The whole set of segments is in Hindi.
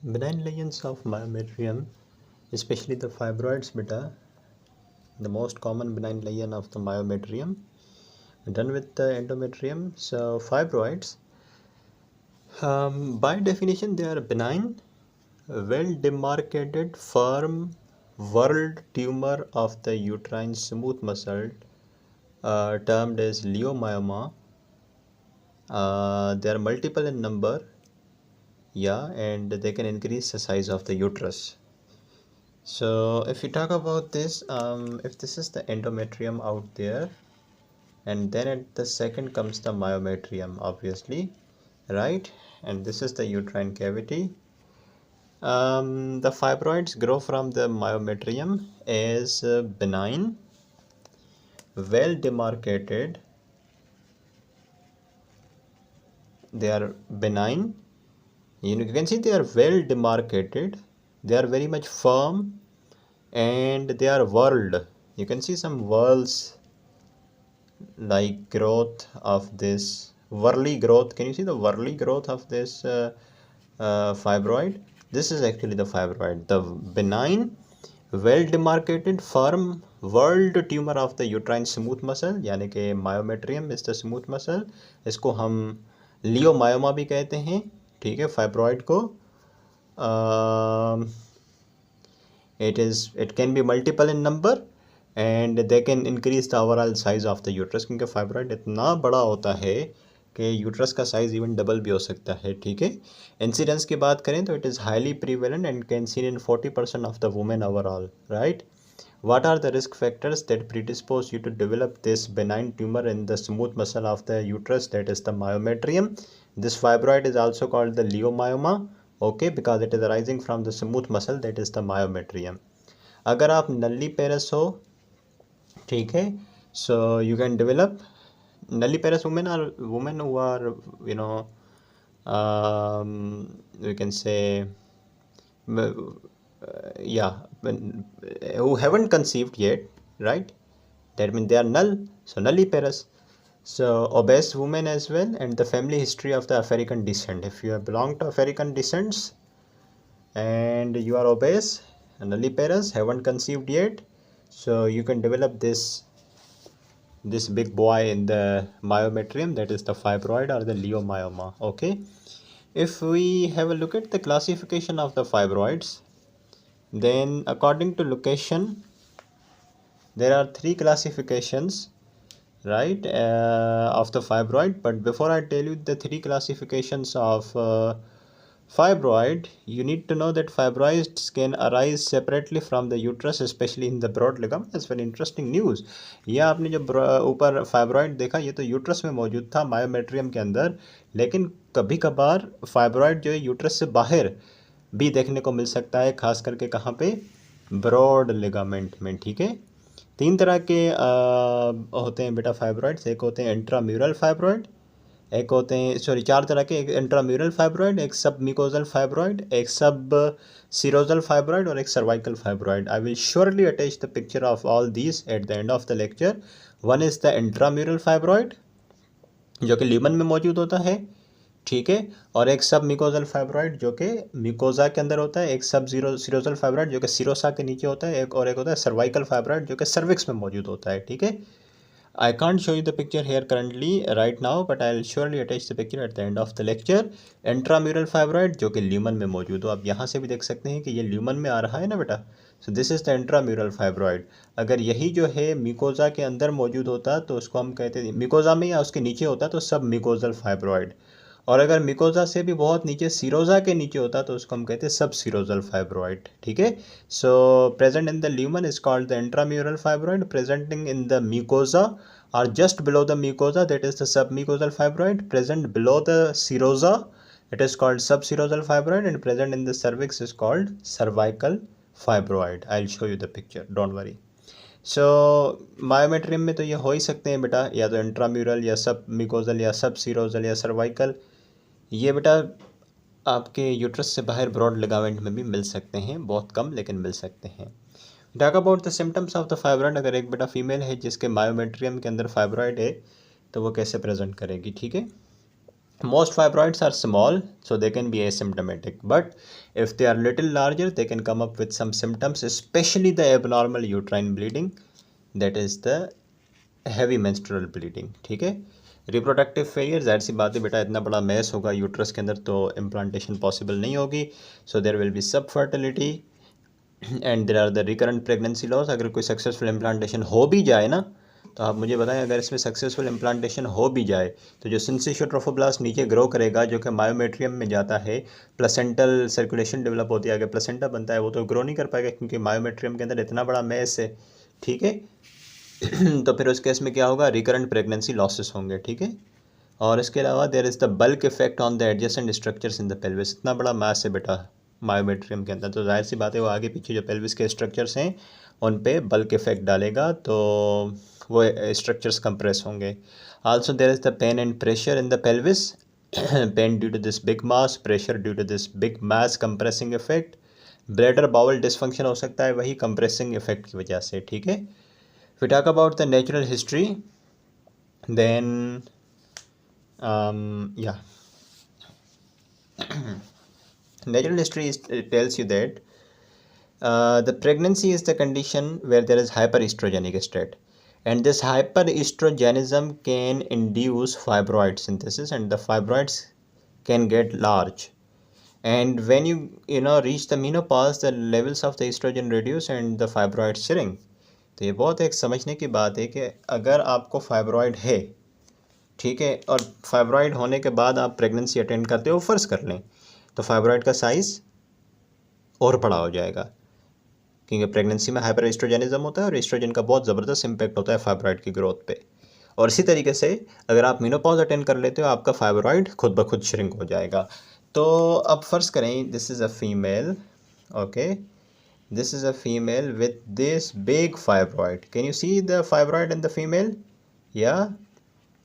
Benign lesions of myometrium, especially the fibroids beta, the most common benign lesion of the myometrium, done with the endometrium. So fibroids, by definition, they are benign, well demarcated, firm, whorled tumor of the uterine smooth muscle, termed as leiomyoma. They are multiple in number, yeah, and they can increase the size of the uterus. So if you talk about this, if this is the endometrium out there, and then at the second comes the myometrium, obviously, right? And this is the uterine cavity. The fibroids grow from the myometrium as benign, well demarcated. They are benign. You can see they are well demarcated. They are very much firm, and they are whorled. You can see some whorls like growth of this whirly growth. Can you see the whirly growth of this fibroid? This is actually the fibroid, the benign, well demarcated, firm, whorled tumor of the uterine smooth muscle, यानी कि myometrium is the smooth muscle. इसको हम लियोमायोमा भी कहते हैं, ठीक है, फाइब्रॉइड को. It can be multiple in number and they can increase the overall size of the uterus, क्योंकि फाइब्रॉइड इतना बड़ा होता है कि यूट्रस का साइज इवन डबल भी हो सकता है, ठीक है. इंसिडेंस की बात करें तो it is highly prevalent and can seen in 40% of the women overall, right. What are the risk factors that predispose you to develop this benign tumor in the smooth muscle of the uterus, that is the myometrium? This fibroid is also called the leiomyoma, okay, because it is arising from the smooth muscle, that is the myometrium. अगर आप नल्ली पेरस हो, ठीक है, so you can develop nulli parous women who are, you know, we can say, yeah, who haven't conceived yet, right? That means they are null, so nulli parous. So obese women as well, and the family history of the African descent. If you belong to African descents and you are obese, nulliparous, haven't conceived yet, so you can develop this big boy in the myometrium, that is the fibroid or the leiomyoma, okay. If we have a look at the classification of the fibroids, then according to location there are three classifications, right, of the fibroid. But before I tell you the three classifications of fibroid, you need to know that fibroids can arise separately from the uterus, especially in the broad ligament. That's very interesting news. ये आपने जो ऊपर फाइब्रॉइड देखा, ये तो यूट्रस में मौजूद था मायोमेट्रियम के अंदर, लेकिन कभी कभार फाइब्रॉइड जो है यूट्रस से बाहर भी देखने को मिल सकता है, खास करके कहाँ पे, ब्रॉड लिगामेंट में, ठीक है. तीन तरह के होते हैं बेटा फाइब्रॉइड्स. एक होते हैं इंट्राम्यूरल फाइब्रॉइड, एक होते हैं, सॉरी, चार तरह के, एक इंट्राम्यूरल फाइब्रॉइड, एक सब मिकोजल फाइब्रॉइड, एक सब सीरोजल फाइब्रॉइड और एक cervical fibroid. I will surely attach the picture of all these at the end of the lecture. One is the intramural fibroid जो कि ल्यूमन में मौजूद होता है, ठीक है, और एक सब मिकोजल फाइब्रॉइड जो कि मिकोजा के अंदर होता है, एक सब सीरोजल फाइब्रॉइड जो कि सीरोसा के नीचे होता है, एक होता है सर्वाइकल फाइब्रॉइड जो कि सर्विक्स में मौजूद होता है, ठीक है. I can't show you the picture here currently right now, but I'll surely attach the picture at the end of the lecture. Intramural fibroid जो कि ल्यूमन में मौजूद हो. आप यहाँ से भी देख सकते हैं कि ये ल्यूमन में आ रहा है ना बेटा. So this is the intramural fibroid. अगर यही जो है मिकोजा के अंदर मौजूद होता तो उसको हम कहते हैं मिकोजा में, या उसके नीचे होता तो सब मिकोजल फाइब्रॉइड. और अगर मिकोजा से भी बहुत नीचे सीरोजा के नीचे होता तो उसको हम कहते हैं सब सीरोजल फाइब्रॉइड, ठीक है. सो present in the lumen is called the intramural fibroid. Presenting in the mucosa or just below the mucosa, that is the submucosal fibroid. Present below the serosa, it is called subserosal fibroid, and present in the cervix is called cervical fibroid. I'll show you the picture, don't worry. So myometrium में तो ये हो ही सकते हैं बेटा, या तो इंट्राम्यूरल या सब मिकोजल या सब सीरोजल या सर्वाइकल. ये बेटा आपके यूट्रस से बाहर ब्रॉड लिगामेंट में भी मिल सकते हैं, बहुत कम लेकिन मिल सकते हैं. Talk about the symptoms of the fibroid. अगर एक बेटा फीमेल है जिसके मायोमेट्रियम के अंदर फाइब्रॉइड है तो वो कैसे प्रेजेंट करेगी, ठीक है. Most fibroids are small, so they can be asymptomatic, but if they are little larger they can come up with some symptoms, especially the abnormal uterine bleeding, that is the heavy menstrual bleeding, ठीक है। रिप्रोडक्टिव फेलियर, जाहिर सी बात है बेटा, इतना बड़ा मैस होगा यूट्रस के अंदर तो इम्प्लांटेशन पॉसिबल नहीं होगी, so there will be subfertility and there are the recurrent pregnancy loss. अगर कोई सक्सेसफुल इम्प्लांटेशन हो भी जाए ना, तो आप मुझे बताएं, अगर इसमें सक्सेसफुल इम्प्लांटेशन हो भी जाए तो जो सिंसिशियो ट्रोफोब्लास्ट नीचे ग्रो करेगा, जो कि मायोमेट्रियम में जाता है, प्लेसेंटल सर्कुलेशन डेवलप होती है, आगे प्लेसेंटा बनता है, वो तो ग्रो नहीं कर पाएगा क्योंकि मायोमेट्रियम के अंदर इतना बड़ा मैस है, ठीक है। तो फिर उस केस में क्या होगा, रिकरेंट प्रेगनेंसी लॉसेस होंगे, ठीक है। और इसके अलावा there is the bulk effect on the adjacent structures in the pelvis. इतना बड़ा मास है बेटा मायोमेट्रियम के अंदर, तो जाहिर सी बात है वो आगे पीछे जो पेल्विस के स्ट्रक्चर्स हैं उन पे बल्क इफेक्ट डालेगा, तो वो स्ट्रक्चर्स कंप्रेस होंगे। Also there is the pain and pressure in the pelvis, pain due to this big mass, pressure due to this big mass compressing effect. Bladder bowel dysfunction हो सकता है वही कंप्रेसिंग इफेक्ट की वजह से, ठीक है। If we talk about the natural history, then yeah, natural history tells you that the pregnancy is the condition where there is hyperestrogenic state, and this hyperestrogenism can induce fibroid synthesis, and the fibroids can get large. And when you know reach the menopause, the levels of the estrogen reduce and the fibroids shrink. तो ये बहुत एक समझने की बात है कि अगर आपको फाइब्रॉइड है, ठीक है, और फाइब्रॉइड होने के बाद आप प्रेगनेंसी अटेंड करते हो, फ़र्ज़ कर लें, तो फाइब्रॉइड का साइज़ और बड़ा हो जाएगा क्योंकि प्रेगनेंसी में हाइपर एस्ट्रोजेनिज्म होता है और एस्ट्रोजन का बहुत ज़बरदस्त इंपैक्ट होता है फाइब्रॉइड की ग्रोथ पे। और इसी तरीके से अगर आप मेनोपॉज अटेंड कर लेते हो, आपका फाइब्रॉइड खुद ब खुद श्रिंक हो जाएगा। तो अब फ़र्ज़ करें this is a female, okay, this is a female with this big fibroid. Can you see the fibroid in the female? Yeah,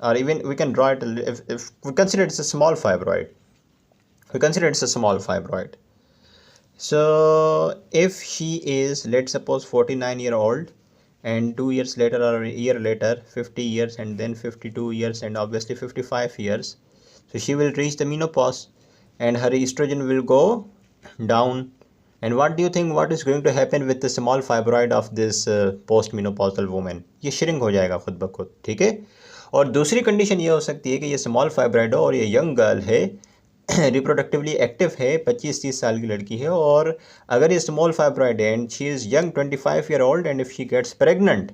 or even we can draw it if we consider it's a small fibroid. We consider it's a small fibroid. So if she is, let's suppose, 49-year-old, and 2 years later or a year later 50 years, and then 52 years, and obviously 55 years, so she will reach the menopause and her estrogen will go down. And what do you think, what is going to happen with the small fibroid of this post-menopausal woman? ये श्रिंक हो जाएगा खुद ब खुद, ठीक है। और दूसरी कंडीशन ये हो सकती है कि ये स्मॉल फाइब्रॉइड हो और ये यंग गर्ल है, रिप्रोडक्टिवली एक्टिव है, 25-30 साल की लड़की है, और अगर ये स्मॉल फाइब्रॉइड है and she is young 25-year-old, and if she gets pregnant,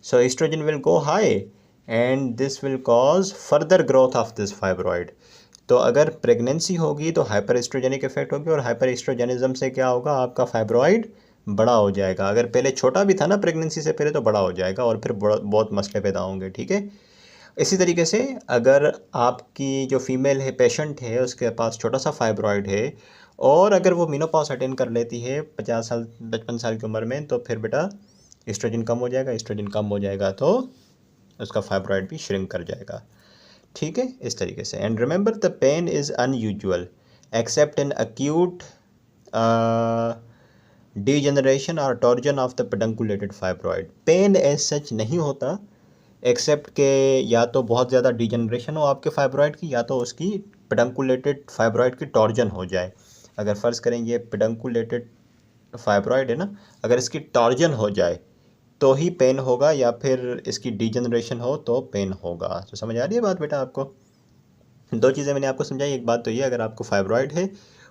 so estrogen will go high and this will cause further growth of this fibroid. तो अगर प्रेगनेंसी होगी तो हाइपर एस्ट्रोजेनिक इफेक्ट होगी, और हाइपर एस्ट्रोजेनिज्म से क्या होगा, आपका फाइब्रॉइड बड़ा हो जाएगा। अगर पहले छोटा भी था ना प्रेगनेंसी से पहले, तो बड़ा हो जाएगा और फिर बहुत मसले पैदा होंगे, ठीक है। इसी तरीके से अगर आपकी जो फीमेल है, पेशेंट है, उसके पास छोटा सा फाइब्रॉइड है और अगर वो मेनोपॉज अटेंड कर लेती है 50 साल 55 साल की उम्र में, तो फिर बेटा एस्ट्रोजन कम हो जाएगा, एस्ट्रोजन कम हो जाएगा तो उसका फाइब्रॉइड भी श्रिंक कर जाएगा, ठीक है, इस तरीके से। And remember the pain is unusual except in acute degeneration और torsion of the pedunculated fibroid. Pain as such नहीं होता एक्सेप्ट के या तो बहुत ज़्यादा डीजनरेशन हो आपके फाइब्रॉइड की, या तो उसकी पेडंकुलेटेड फाइब्रॉइड की टॉर्जन हो जाए। अगर फ़र्ज़ करें ये पेडंकुलेटेड फाइब्रॉइड है ना, अगर इसकी टॉर्जन हो जाए तो ही पेन होगा, या फिर इसकी डीजनरेशन हो तो पेन होगा। तो समझ आ रही है बात बेटा आपको? दो चीज़ें मैंने आपको समझाई। एक बात तो ये, अगर आपको फाइब्रॉइड है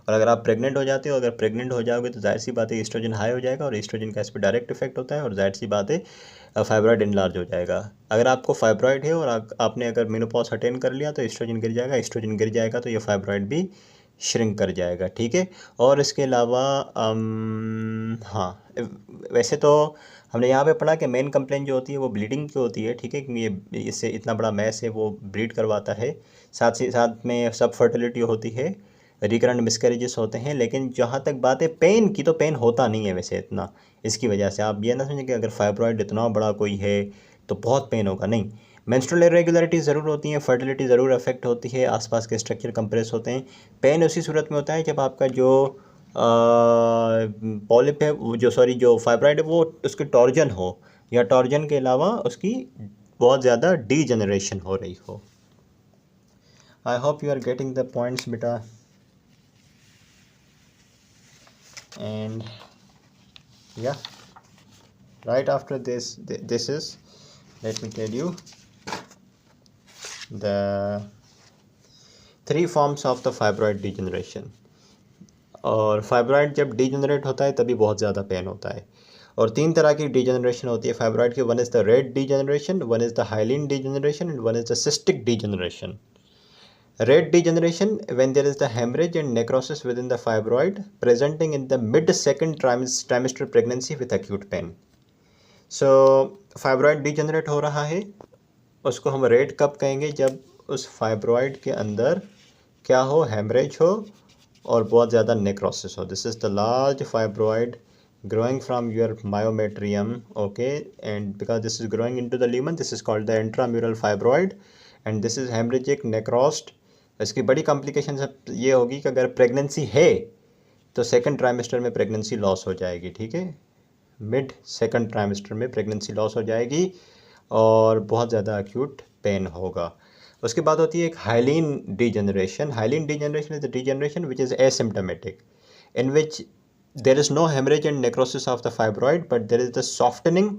और अगर आप प्रेग्नेंट हो जाते हो, अगर प्रेग्नेंट हो जाओगे तो जाहिर सी बात है एस्ट्रोजन हाई हो जाएगा और एस्ट्रोजन का इस पर डायरेक्ट इफेक्ट होता है, और जाहिर सी बात है फाइब्रॉइड इनलार्ज हो जाएगा। अगर आपको फाइब्रॉइड है और आपने अगर मेनोपॉज अटेंड कर लिया तो एस्ट्रोजन गिर जाएगा, एस्ट्रोजन गिर जाएगा तो ये फाइब्रॉइड भी श्रिंक कर जाएगा, ठीक है। और इसके अलावा हाँ, वैसे तो हमने यहाँ पे पढ़ा कि मेन कंप्लेंट जो होती है वो ब्लीडिंग की होती है, ठीक है, क्योंकि ये इससे इतना बड़ा मैस है वो ब्लीड करवाता है, साथ ही साथ में सब फर्टिलिटी होती है, रिकरेंट मिसकैरेजेस होते हैं। लेकिन जहाँ तक बात है पेन की, तो पेन होता नहीं है वैसे इतना। इसकी वजह से आप ये ना समझें कि अगर फाइब्रॉइड इतना बड़ा कोई है तो बहुत पेन होगा, नहीं। मेंस्ट्रुअल इरेगुलरिटी ज़रूर होती हैं, फर्टिलिटी ज़रूर अफेक्ट होती है, आसपास के स्ट्रक्चर कंप्रेस होते हैं। पेन उसी सूरत में होता है जब आपका जो पॉलिप है, जो फाइब्रॉइड है वो उसकी टॉर्जन हो, या टॉर्जन के अलावा उसकी बहुत ज़्यादा डीजनरेशन हो रही हो। I hope you are getting the points, beta. And yeah, right after this is, let me tell you the 3 forms of the fibroid degeneration. और फाइब्रॉइड जब डीजनरेट होता है तभी बहुत ज़्यादा पेन होता है। और 3 तरह की डीजनरेशन होती है फाइब्रॉइड की। One is the red degeneration, one is the hyaline degeneration and one is the cystic degeneration. Red degeneration when there is the hemorrhage and necrosis within the fibroid presenting in the mid-second trimester pregnancy with acute pain. So fibroid degenerate हो रहा है, उसको हम रेड कब कहेंगे? जब उस फाइब्रॉइड के अंदर क्या हो? हेमरेज हो और बहुत ज़्यादा नेक्रोसिस हो. This is the large fibroid growing from your myometrium, okay, and because this is growing into the lumen, this is called the intramural fibroid and this is hemorrhagic necrosed. इसकी बड़ी कॉम्प्लिकेशन सब ये होगी कि अगर प्रेगनेंसी है तो सेकंड ट्राइमेस्टर में प्रेगनेंसी लॉस हो जाएगी. ठीक है, मिड सेकंड ट्राइमेस्टर में प्रेगनेंसी लॉस हो जाएगी और बहुत ज़्यादा एक्यूट पेन होगा. उसके बाद होती है एक hyaline degeneration. Hyaline degeneration is the degeneration which is asymptomatic in which there is no hemorrhage and necrosis of the fibroid, but there is the softening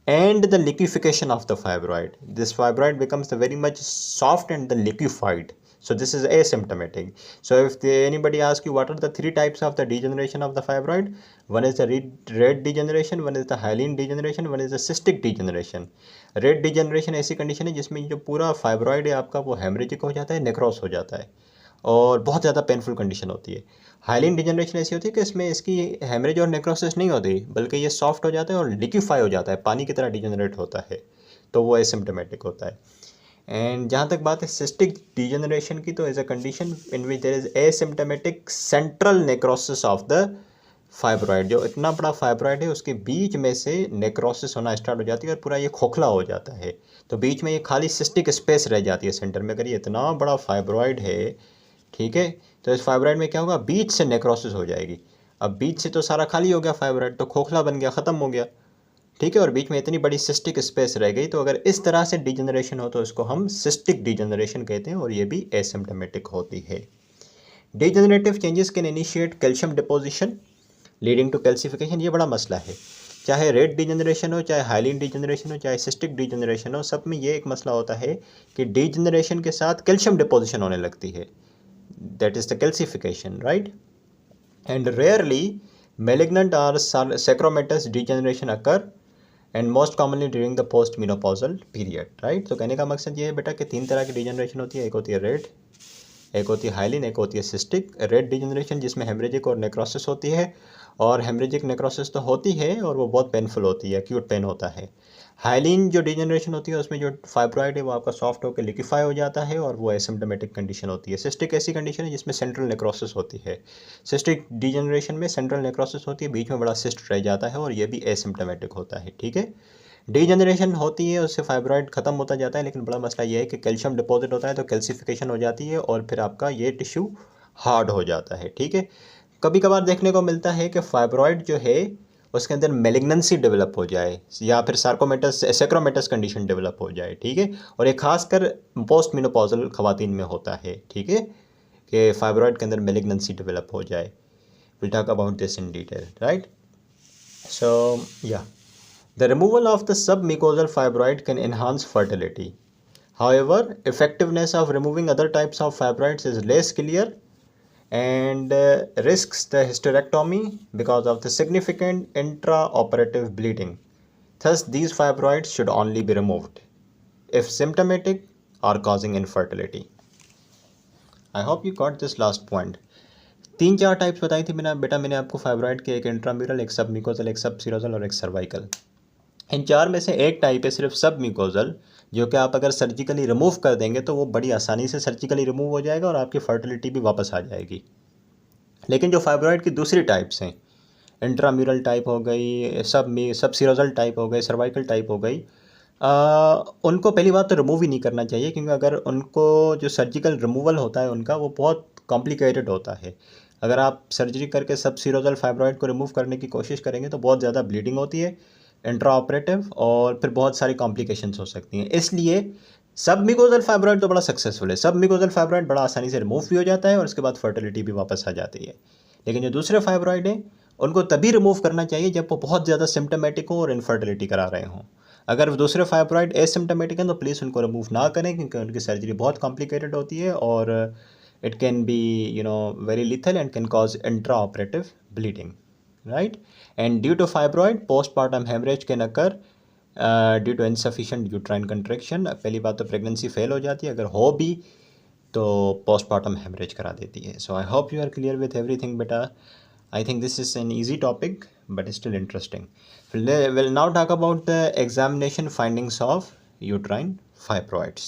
and the liquefaction of the fibroid. This fibroid becomes very much soft and the liquefied. So this is asymptomatic. So if anybody asks you what are the 3 types of the degeneration of the fibroid, one is the red degeneration, one is the hyaline degeneration, one is the cystic degeneration. Red degeneration ऐसी कंडीशन है जिसमें जो पूरा फाइब्रॉइड है आपका वो हेमरेजिक हो जाता है, नेक्रोस हो जाता है और बहुत ज़्यादा पेनफुल कंडीशन होती है. हाइलिन डिजनरेशन ऐसी होती है कि इसमें इसकी हेमरेज और नेक्रोसिस नहीं होती बल्कि ये सॉफ्ट हो जाता है और लिक्विफाई हो जाता है, पानी की तरह डिजनरेट होता है, तो वो एसिम्टोमेटिक होता है. एंड जहाँ तक बात है सिस्टिक डिजनरेशन की, तो as a condition in which there is asymptomatic central necrosis of the fibroid. जो इतना बड़ा फाइब्रॉइड है उसके बीच में से नेक्रोसिस होना स्टार्ट हो जाती है और पूरा ये खोखला हो जाता है, तो बीच में ये खाली सिस्टिक स्पेस रह जाती है सेंटर में. अगर ये इतना बड़ा फाइब्रॉइड है, ठीक है, तो इस फाइब्रॉइड में क्या होगा? बीच से नेक्रोसिस हो जाएगी. अब बीच से तो सारा खाली हो गया फाइब्रॉइड, तो खोखला बन गया, ख़त्म हो गया, ठीक है, और बीच में इतनी बड़ी सिस्टिक स्पेस रह गई. तो अगर इस तरह से डिजनरेशन हो तो इसको हम सिस्टिक डिजनरेशन कहते हैं और ये भी एसिम्टोमेटिक होती है. Degenerative changes can initiate calcium deposition leading to calcification. ये बड़ा मसला है, चाहे रेड डिजनरेशन हो, चाहे हाइलिन डिजनरेशन हो, चाहे सिस्टिक डिजनरेशन हो, सब में ये एक मसला होता है कि डिजनरेशन के साथ कैल्शियम डिपोजिशन होने लगती है. That is the calcification, right? And rarely malignant or sacromatous degeneration occur and most commonly during the postmenopausal period, right? तो कहने का मकसद ये है बेटा कि 3 तरह की डिजनरेशन होती है. एक होती है रेड, एक होती है हाइलिन, एक होती है सिस्टिक. रेड डिजनरेशन जिसमें हेमरेजिक और नेक्रोसिस होती है, और हेमरेजिक नेक्रोसिस तो होती है और वो बहुत पेनफुल होती है, एक्यूट पेन होता है. हाइलिन जो डिजनरेशन होती है उसमें जो फाइब्रॉइड है वो आपका सॉफ्ट होकर लिक्विफाई हो जाता है और वो एसिम्टोमेटिक कंडीशन होती है. सिस्टिक ऐसी कंडीशन है जिसमें सेंट्रल नेक्रोसिस होती है. सिस्टिक डिजनरेशन में सेंट्रल नेक्रोसिस होती है, बीच में बड़ा सिस्ट रह जाता है और ये भी एसिम्टोमेटिक होता है. ठीक है, डिजनरेशन होती है उससे फाइब्रॉइड ख़त्म होता जाता है, लेकिन बड़ा मसला ये है कि कैल्शियम डिपॉजिट होता है तो कैल्सिफिकेशन हो जाती है और फिर आपका ये टिश्यू हार्ड हो जाता है. ठीक है, कभी कभार देखने को मिलता है कि फाइब्रॉइड जो है उसके अंदर मेलिग्नेंसी डेवलप हो जाए या फिर सार्कोमेटस सेक्रोमेटस कंडीशन डेवलप हो जाए. ठीक है, और ये खासकर पोस्ट मेनोपॉजल खवातीन में होता है. ठीक है, कि फाइब्रॉइड के अंदर मेलिग्नेंसी डेवलप हो जाए. Will talk about this in detail, right? So या the removal of the submucosal fibroid can enhance fertility. However, effectiveness of removing other types of fibroids is less clear and risks the hysterectomy because of the significant intraoperative bleeding. Thus, these fibroids should only be removed if symptomatic or causing infertility. I hope you got this last point. 3-4 types बताई थी मैंने बेटा, मैंने आपको फाइब्रॉइड के, एक इंट्राम्यूरल, एक सबम्यूकोजल, एक सबसीरोजल और एक सर्वाइकल. इन 4 में से एक टाइप है सिर्फ सबम्यूकोजल, जो कि आप अगर सर्जिकली रिमूव कर देंगे तो वो बड़ी आसानी से सर्जिकली रिमूव हो जाएगा और आपकी फर्टिलिटी भी वापस आ जाएगी. लेकिन जो फाइब्रॉइड की दूसरी टाइप्स हैं, इंट्राम्यूरल टाइप हो गई, सबसीरोजल टाइप हो गई, सर्वाइकल टाइप हो गई, उनको पहली बात तो रिमूव ही नहीं करना चाहिए, क्योंकि अगर उनको जो सर्जिकल रिमूवल होता है उनका वो बहुत कॉम्प्लिकेटेड होता है. अगर आप सर्जरी करके सबसीरोजल फाइब्रॉइड को रिमूव करने की कोशिश करेंगे तो बहुत ज़्यादा ब्लीडिंग होती है इंट्रा ऑपरेटिव और फिर बहुत सारी कॉम्प्लिकेशंस हो सकती हैं. इसलिए सब म्यूकोजल फाइब्रॉइड तो बड़ा सक्सेसफुल है, सब म्यूकोजल फाइब्रॉइड बड़ा आसानी से रिमूव भी हो जाता है और उसके बाद फर्टिलिटी भी वापस आ जाती है। लेकिन जो दूसरे फाइब्रॉइड हैं उनको तभी रिमूव करना चाहिए जब वो बहुत ज़्यादा सिम्टमेटिक हो और इनफर्टिलिटी करा रहे हों। अगर दूसरे फाइब्रॉइड एसिम्टमेटिक हैं तो प्लीज़ उनको रिमूव ना करें, क्योंकि उनकी सर्जरी बहुत कॉम्प्लिकेटेड होती है और it can be very lethal and can cause intra operative bleeding, right. And due to fibroid postpartum haemorrhage can occur due to insufficient uterine contraction. पहली बात तो प्रेगनेंसी फेल हो जाती है, अगर हो भी तो पोस्टपार्टम हेमरेज करा देती है। So I hope you are clear with everything बेटा। I think this is an easy topic, but it's still interesting. We'll now talk about the examination findings of uterine fibroids.